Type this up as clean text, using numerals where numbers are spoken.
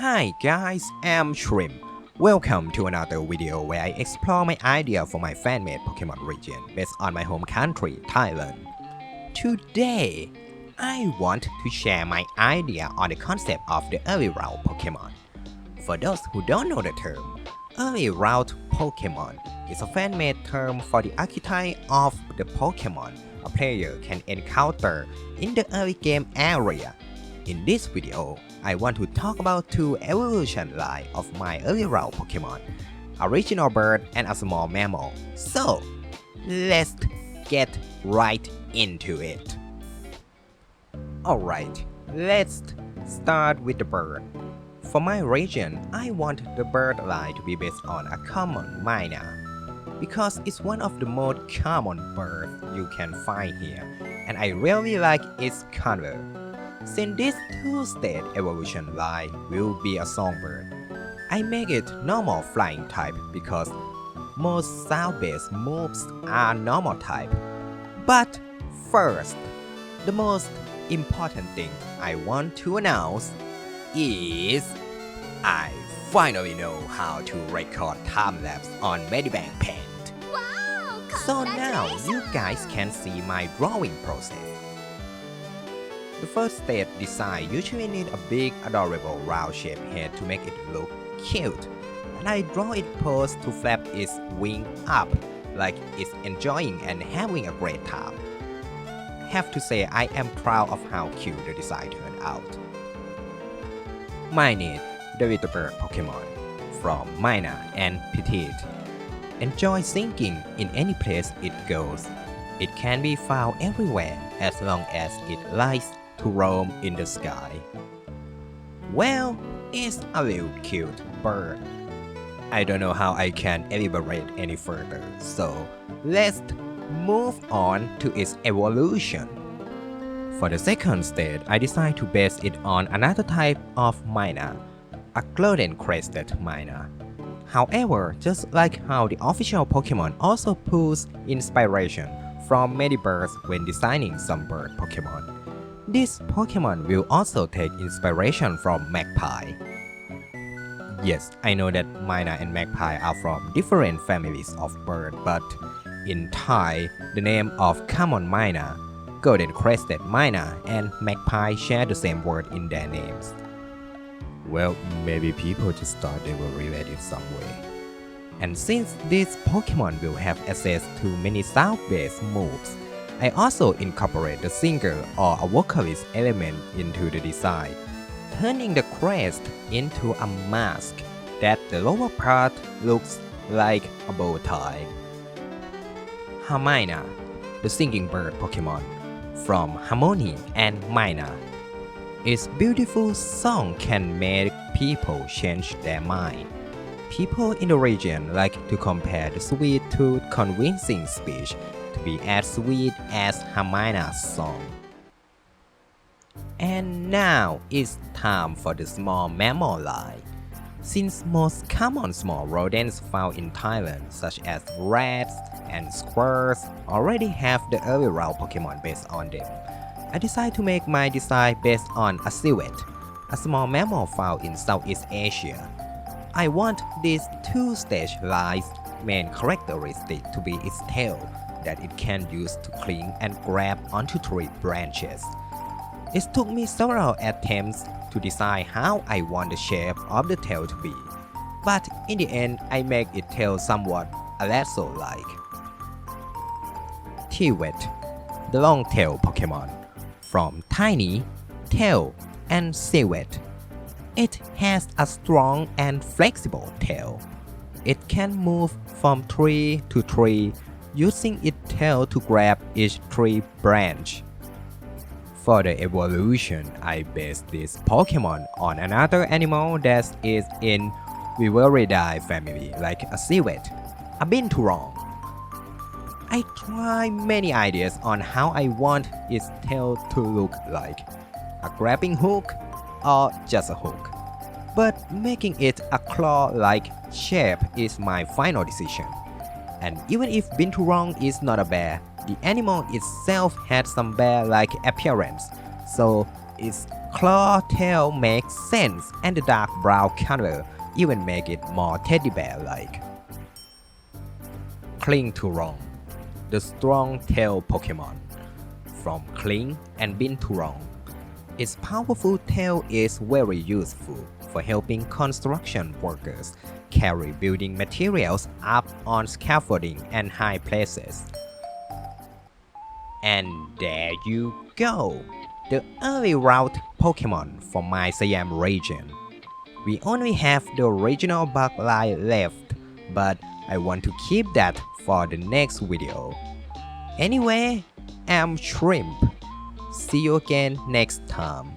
Hi guys, I'm Shrimp. Welcome to another video where I explore my idea for my fan-made Pokemon region based on my home country, Thailand. Today, I want to share my idea on the concept of the Early-Route Pokémon. For those who don't know the term, Early-Route Pokémon is a fan-made term for the archetype of the Pokémon a player can encounter in the early game area. In this video, I want to talk about two evolution lines of my Early-Route Pokémon, a regional bird and a small mammal. So, let's get right into it. Alright, let's start with the bird. For my region, I want the bird line to be based on a common myna, because it's one of the most common birds you can find here, and I really like its color. Since this two-stage evolution line will be a songbird, I make it normal flying type because most sound-based moves are normal type. But first, the most important thing I want to announce is I finally know how to record time-lapse on Medibank Paint. Wow! So now you guys can see my drawing process. The first stage design usually need a big adorable round shaped head to make it look cute, and I draw it posed to flap its wing up like it's enjoying and having a great time. Have to say I am proud of how cute the design turned out. Mine the little bird Pokemon from Mina and Petite. Enjoy singing in any place it goes. It can be found everywhere as long as it likes to roam in the sky. Well, it's a little cute bird. I don't know how I can elaborate any further, so let's move on to its evolution. For the second stage, I decided to base it on another type of myna, a golden-crested myna. However, just like how the official Pokemon also pulls inspiration from many birds when designing some bird Pokemon, this Pokemon will also take inspiration from magpie. Yes, I know that myna and magpie are from different families of bird, but in Thai, the name of common myna, golden-crested myna, and magpie share the same word in their names. Well, maybe people just thought they were related some way. And since this Pokemon will have access to many sound-based moves, I also incorporate the singer or a vocalist element into the design, turning the crest into a mask that the lower part looks like a bow tie. Hermina, the singing bird Pokemon from Harmony and Mina. Its beautiful song can make people change their mind. People in the region like to compare the sweet to convincing speech to be as sweet as Hermina's song. And now it's time for the small mammal line. Since most common small rodents found in Thailand, such as rats and squirrels, already have the Early-Route Pokemon based on them, I decided to make my design based on a civet, a small mammal found in Southeast Asia. I want this two-stage line's main characteristic to be its tail that it can use to cling and grab onto tree branches. It took me several attempts to decide how I want the shape of the tail to be, but in the end I make its tail somewhat a lasso-like. Tiwet, the long-tail Pokemon from Tiny, Tail, and Civet. It has a strong and flexible tail. It can move from tree to tree using its tail to grab each tree branch. For the evolution, I based this Pokemon on another animal that is in Viveridae family like a civet, a binturong. I tried many ideas on how I want its tail to look like, a grabbing hook or just a hook. But making it a claw-like shape is my final decision. And even if binturong is not a bear, the animal itself had some bear-like appearance, so it's claw tail makes sense and the dark brown color even make it more teddy bear-like. Cling to Rong, the strong tail Pokemon. From Cling and Bin to Rong. Its powerful tail is very useful for helping construction workers carry building materials up on scaffolding and high places. And there you go, the Early-Route Pokémon from my Syam region. We only have the regional bug line left, but I want to keep that for the next video. Anyway, I'm Shrimp. See you again next time.